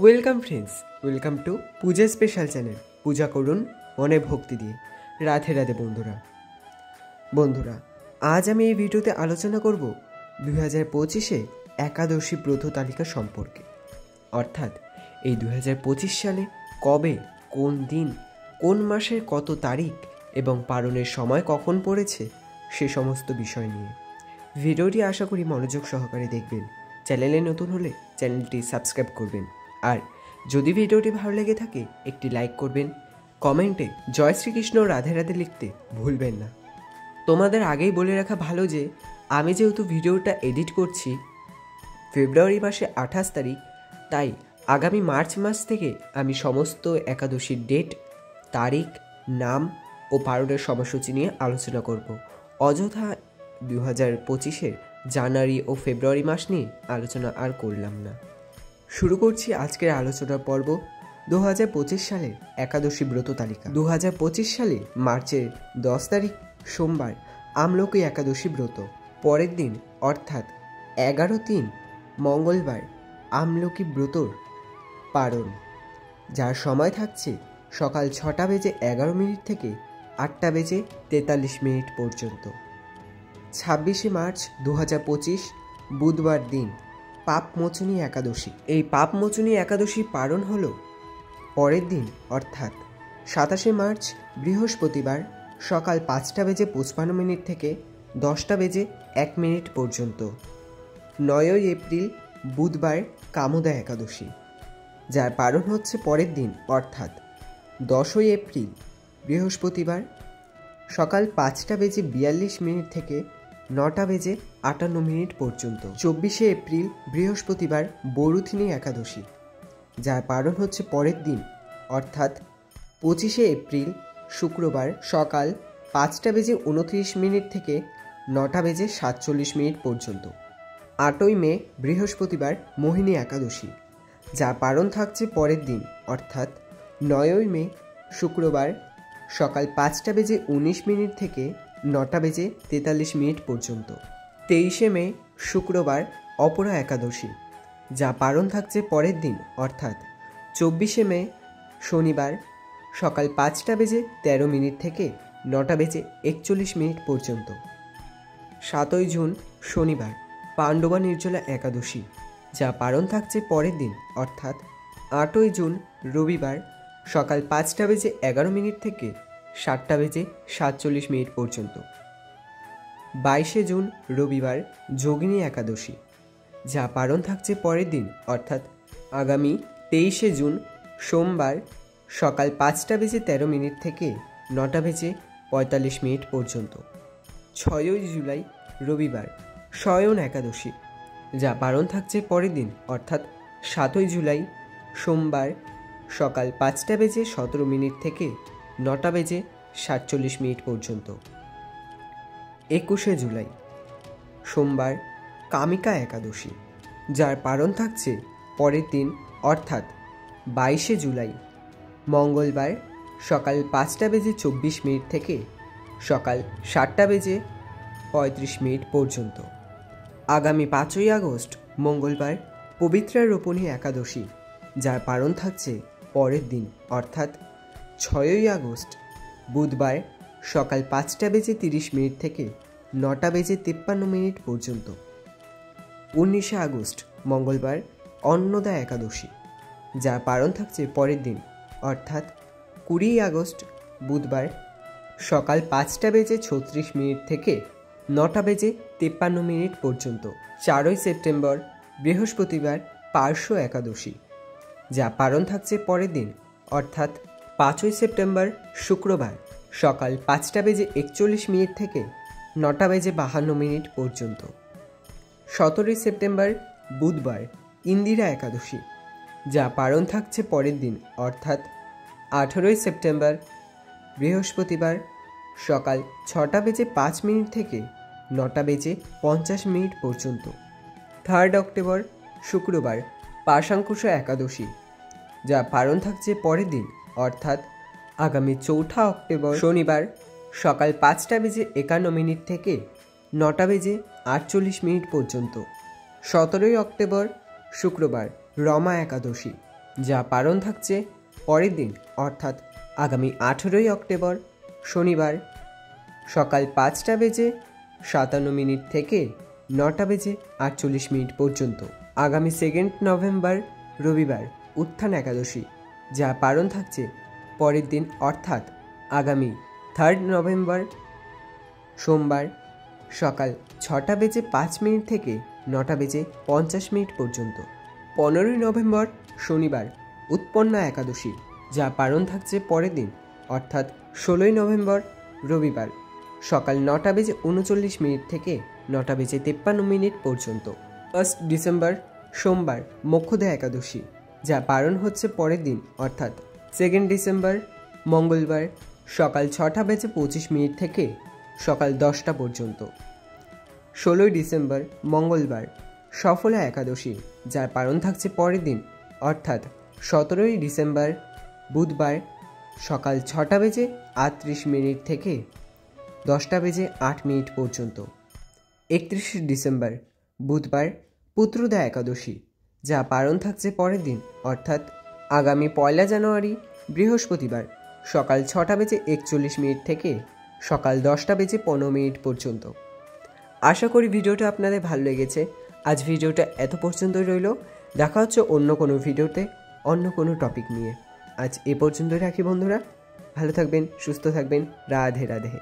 Welcome friends, welcome to Puja special channel. পূজা করুন মনে ভক্তি দিয়ে। রাধে রাধে বন্ধুরা, আজ আমি এই ভিডিওতে আলোচনা করব 2025-এ একাদশী ব্রত তালিকা সম্পর্কে। অর্থাৎ এই 2025 সালে কবে, কোন দিন, কোন মাসের কত তারিখ এবং পালনের সময় কখন পড়েছে সে সমস্ত বিষয় নিয়ে ভিডিওটি আশা করি মনোযোগ সহকারে দেখবেন। চ্যানেলে নতুন হলে চ্যানেলটি সাবস্ক্রাইব করবেন, আর যদি ভিডিওটি ভালো লেগে থাকে একটি লাইক করবেন। কমেন্টে জয় শ্রীকৃষ্ণ রাধে রাধে লিখতে ভুলবেন না। তোমাদের আগেই বলে রাখা ভালো যে আমি যেহেতু ভিডিওটা এডিট করছি ফেব্রুয়ারি মাসে 28 তারিখ, তাই আগামী মার্চ মাস থেকে আমি সমস্ত একাদশীর ডেট, তারিখ, নাম ও পালনের সময়সূচি নিয়ে আলোচনা করব। অযথা 2025-এর জানুয়ারি ও ফেব্রুয়ারি মাস নিয়ে আলোচনা আর করলাম না। শুরু করছি আজকের আলোচনার পর্ব 2025 সালের একাদশী ব্রত তালিকা। 2025 সালে মার্চের 10 তারিখ সোমবার আমলকি একাদশী ব্রত। পরের দিন অর্থাৎ 11/3 মঙ্গলবার আমলকি ব্রতর পারণ, যার সময় থাকছে সকাল 6:11 থেকে 8:43 পর্যন্ত। 26শে মার্চ 2025 বুধবার দিন পাপমোচনী একাদশী। এই পাপমোচনী একাদশী পালন হল পরের দিন অর্থাৎ 27শে মার্চ বৃহস্পতিবার সকাল 5:55 থেকে 10:01 পর্যন্ত। 9ই এপ্রিল বুধবার কামোদা একাদশী, যার পালন হচ্ছে পরের দিন অর্থাৎ 10ই এপ্রিল বৃহস্পতিবার সকাল 5:42 থেকে 9:58 পর্যন্ত। 24শে এপ্রিল বৃহস্পতিবার বরুথিনী একাদশী, যার পালন হচ্ছে পরের দিন অর্থাৎ 25শে এপ্রিল শুক্রবার সকাল 5:29 থেকে 9:47 পর্যন্ত। 8ই মে বৃহস্পতিবার মোহিনী একাদশী, যা পালন থাকছে পরের দিন অর্থাৎ 9ই মে শুক্রবার সকাল 5:19 থেকে 9:43 পর্যন্ত। 23শে মে শুক্রবার অপরা একাদশী, যা পালন থাকছে পরের দিন অর্থাৎ 24শে মে শনিবার সকাল 5:13 থেকে 9:41 পর্যন্ত। 7ই জুন শনিবার পাণ্ডবা নির্জলা একাদশী, যা পালন থাকছে পরের দিন অর্থাৎ 8ই জুন রবিবার সকাল 5:11 থেকে 7:47 পর্যন্ত। 22শে জুন রবিবার যোগিনী একাদশী, যা পালন থাকছে পরের দিন অর্থাৎ আগামী 23শে জুন সোমবার সকাল 5:13 থেকে 9:45 পর্যন্ত। 6ই জুলাই রবিবার শয়ন একাদশী, যা পালন থাকছে পরের দিন অর্থাৎ 7ই জুলাই সোমবার সকাল 5:17 থেকে 9:47 পর্যন্ত। 21শে জুলাই সোমবার কামিকা একাদশী, যার পালন থাকছে পরের দিন অর্থাৎ 22শে জুলাই মঙ্গলবার সকাল 5:24 থেকে সকাল 7:35 পর্যন্ত। আগামী 5ই আগস্ট মঙ্গলবার পবিত্রা রোপণী একাদশী, যার পালন থাকছে পরের দিন অর্থাৎ 6ই আগস্ট বুধবার সকাল 5:30 থেকে 9:53 পর্যন্ত। 19শে আগস্ট মঙ্গলবার অন্নদা একাদশী, যার পালন থাকছে পরের দিন অর্থাৎ 20ই আগস্ট বুধবার সকাল 5:36 থেকে 9:53 পর্যন্ত। 4ই সেপ্টেম্বর বৃহস্পতিবার পার্শ্ব একাদশী, যা পালন থাকছে পরের দিন অর্থাৎ 5ই সেপ্টেম্বর শুক্রবার সকাল 5:41 থেকে 9:52 পর্যন্ত। 17ই সেপ্টেম্বর বুধবার ইন্দিরা একাদশী, যা পালন থাকছে পরের দিন অর্থাৎ 18ই সেপ্টেম্বর বৃহস্পতিবার সকাল 6:05 থেকে 9:50 পর্যন্ত। 3 অক্টোবর শুক্রবার পাশাঙ্কুশ একাদশী, যা পালন থাকছে পরের দিন অর্থাৎ আগামী 4 অক্টোবর শনিবার সকাল 5:51 থেকে 9:48 পর্যন্ত। 17ই অক্টোবর শুক্রবার রমা একাদশী, যা পালন থাকছে পরের দিন অর্থাৎ আগামী 18ই অক্টোবর শনিবার সকাল 5টা বেজে 57 থেকে 9টা বেজে 48 পর্যন্ত। আগামী 2 নভেম্বর রবিবার উত্থান একাদশী, যা পালন থাকছে পরের দিন অর্থাৎ আগামী 3 নভেম্বর সোমবার সকাল 6টা বেজে 5 থেকে 9টা বেজে 50 পর্যন্ত। 15ই নভেম্বর শনিবার উৎপন্না একাদশী, যা পালন থাকছে পরের দিন অর্থাৎ 16ই নভেম্বর রবিবার সকাল 9টা বেজে 39 থেকে 9টা বেজে 53 পর্যন্ত। 1 ডিসেম্বর সোমবার মোক্ষদা একাদশী, যা পালন হচ্ছে পরের দিন অর্থাৎ 2 ডিসেম্বর মঙ্গলবার সকাল 6টা বেজে 25 থেকে সকাল 10টা পর্যন্ত। 16ই ডিসেম্বর মঙ্গলবার সফলা একাদশী, যার পালন থাকছে পরের দিন অর্থাৎ 17ই ডিসেম্বর বুধবার সকাল 6টা বেজে 38 থেকে 10টা বেজে 8 পর্যন্ত। 31 ডিসেম্বর বুধবার পুত্রদা একাদশী, যা পালন থাকছে পরের দিন অর্থাৎ আগামী 1 জানুয়ারি বৃহস্পতিবার সকাল 6টা বেজে 41 থেকে সকাল 10টা বেজে 15 পর্যন্ত। আশা করি ভিডিওটা আপনাদের ভালো লেগেছে। আজ ভিডিওটা এত পর্যন্তই রইল। দেখা হচ্ছে অন্য কোনো ভিডিওতে অন্য কোনো টপিক নিয়ে। আজ এ পর্যন্তই রাখি বন্ধুরা। ভালো থাকবেন, সুস্থ থাকবেন। রাধে রাধে।